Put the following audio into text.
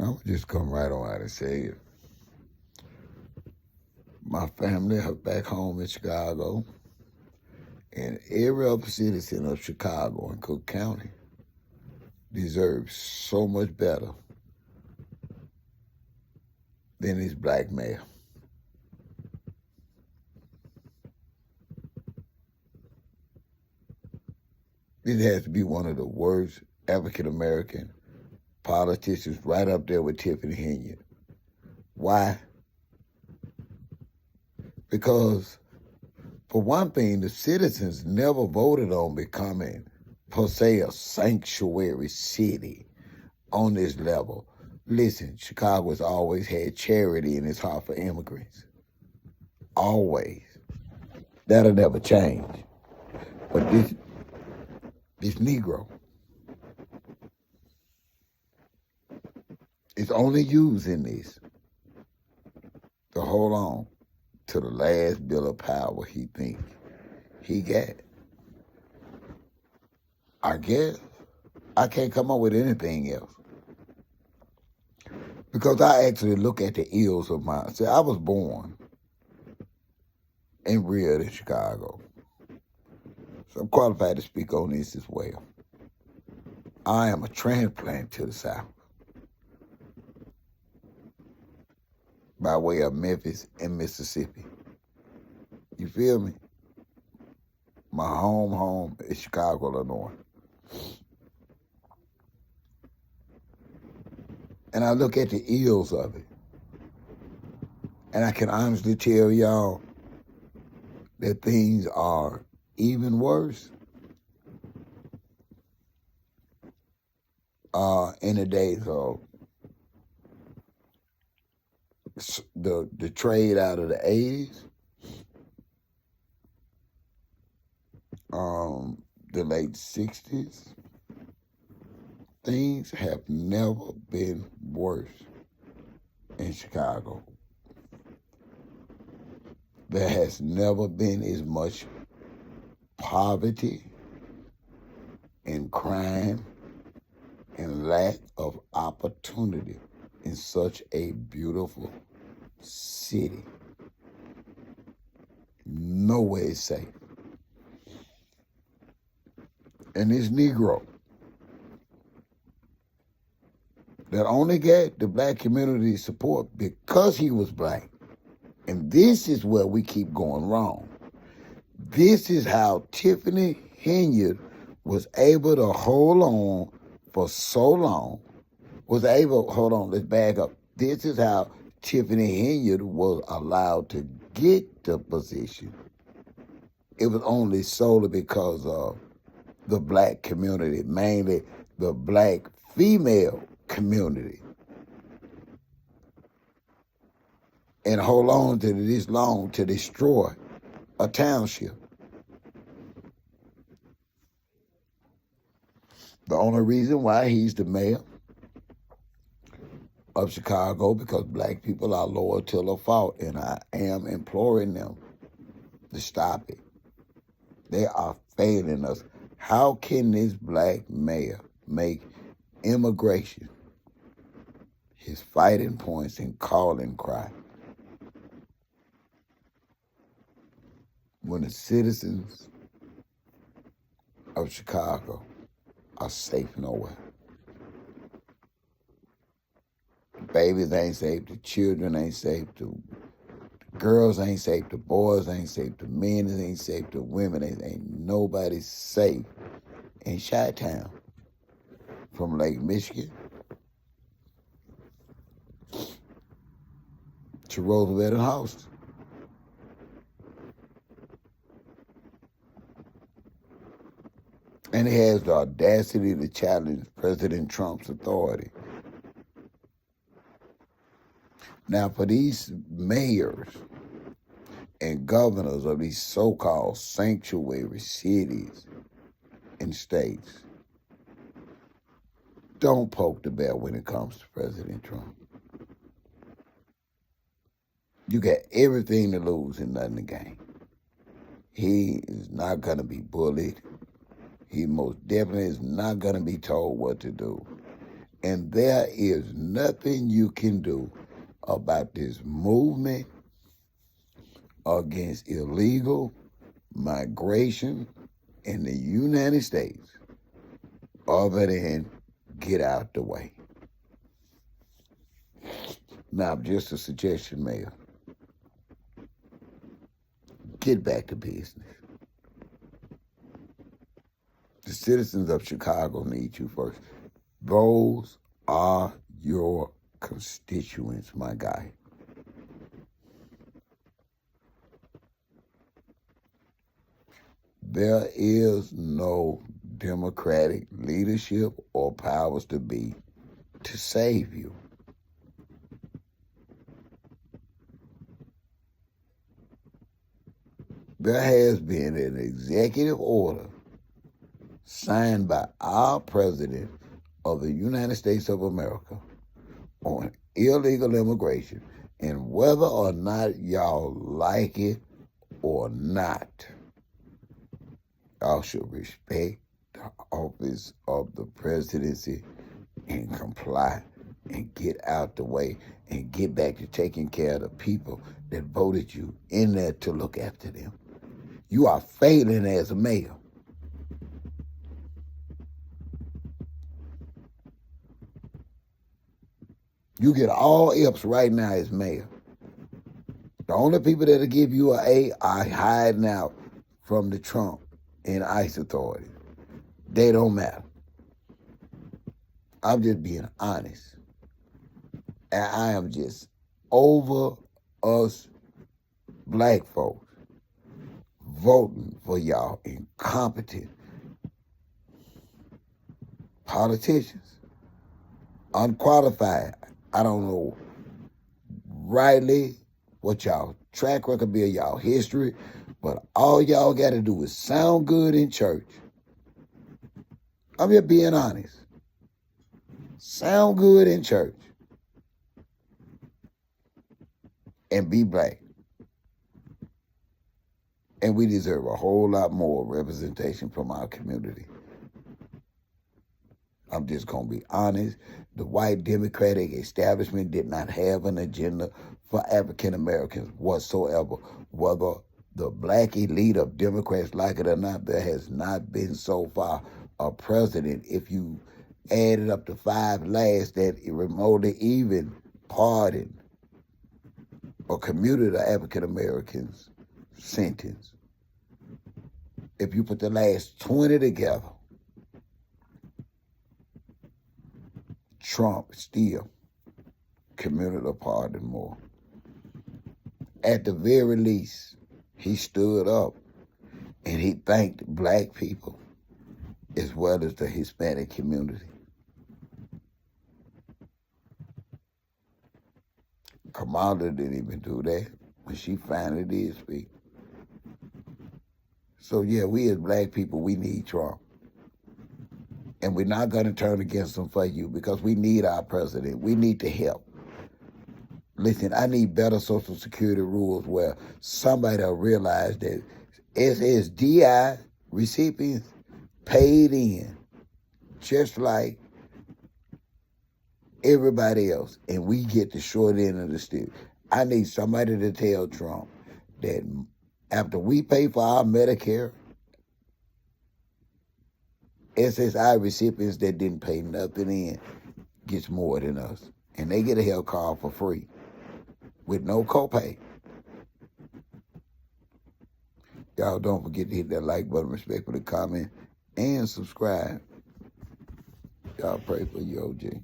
I'm just come right on out and say it. My family are back home in Chicago, and every other citizen of Chicago and Cook County deserves so much better than this black mayor. This has to be one of the worst African American politicians, right up there with Tiffany Henyard. Why? Because, for one thing, the citizens never voted on becoming, per se, a sanctuary city on this level. Listen, Chicago's always had charity in its heart for immigrants. Always. That'll never change. But this Negro is only using this to hold on to the last bill of power he thinks he got. I guess I can't come up with anything else. Because I actually look at the ills of mine. See, I was born and reared in Chicago. So I'm qualified to speak on this as well. I am a transplant to the South by way of Memphis and Mississippi. You feel me? My home is Chicago, Illinois. And I look at the ills of it. And I can honestly tell y'all that things are even worse in the days of the trade out of the 80s, the late 60s. Things have never been worse in Chicago. There has never been as much poverty and crime and lack of opportunity in such a beautiful city. Nowhere is safe. And this Negro that only got the black community support because he was black. And this is where we keep going wrong. This is how Tiffany Henyard was able to hold on for so long. Hold on, let's back up. This is how Tiffany Henyard was allowed to get the position. It was only solely because of the black community, mainly the black female community. And hold on to this long to destroy a township. The only reason why he's the mayor of Chicago because black people are loyal to a fault, and I am imploring them to stop it. They are failing us. How can this black mayor make immigration his fighting points and calling cry when the citizens of Chicago are safe nowhere? The babies ain't safe, the children ain't safe, the girls ain't safe, the boys ain't safe, the men ain't safe, the women ain't nobody safe in Chi-Town. From Lake Michigan to Roosevelt and Houston. And he has the audacity to challenge President Trump's authority. Now, for these mayors and governors of these so-called sanctuary cities and states, don't poke the bear when it comes to President Trump. You got everything to lose and nothing to gain. He is not going to be bullied. He most definitely is not going to be told what to do. And there is nothing you can do about this movement against illegal migration in the United States other than get out the way. Now, just a suggestion, Mayor. Get back to business. The citizens of Chicago need you first. Those are your constituents, my guy. There is no Democratic leadership or powers to be to save you. There has been an executive order signed by our President of the United States of America on illegal immigration, and whether or not y'all like it or not, y'all should respect the office of the presidency and comply and get out the way and get back to taking care of the people that voted you in there to look after them. You are failing as a mayor. You get all F's right now as mayor. The only people that'll give you an A are hiding out from the Trump and ICE authorities. They don't matter. I'm just being honest. And I am just over us black folks voting for y'all incompetent politicians, unqualified. I don't know rightly what y'all track record be of y'all history, but all y'all got to do is sound good in church. I'm just being honest. Sound good in church and be black. And we deserve a whole lot more representation from our community. I'm just going to be honest. The white Democratic establishment did not have an agenda for African Americans whatsoever. Whether the black elite of Democrats like it or not, there has not been so far a president, if you added up the 5 last, that remotely even pardoned or commuted an African American's sentence. If you put the last 20 together, Trump still commuted a pardon more. At the very least, he stood up and he thanked black people as well as the Hispanic community. Kamala didn't even do that when she finally did speak. So yeah, we as black people, we need Trump. And we're not going to turn against him for you because we need our president. We need to help. Listen, I need better Social Security rules where somebody will realize that SSDI recipients paid in just like everybody else, and we get the short end of the stick. I need somebody to tell Trump that after we pay for our Medicare, SSI recipients that didn't pay nothing in gets more than us. And they get a health card for free with no copay. Y'all don't forget to hit that like button, respectfully comment, and subscribe. Y'all pray for you, OJ.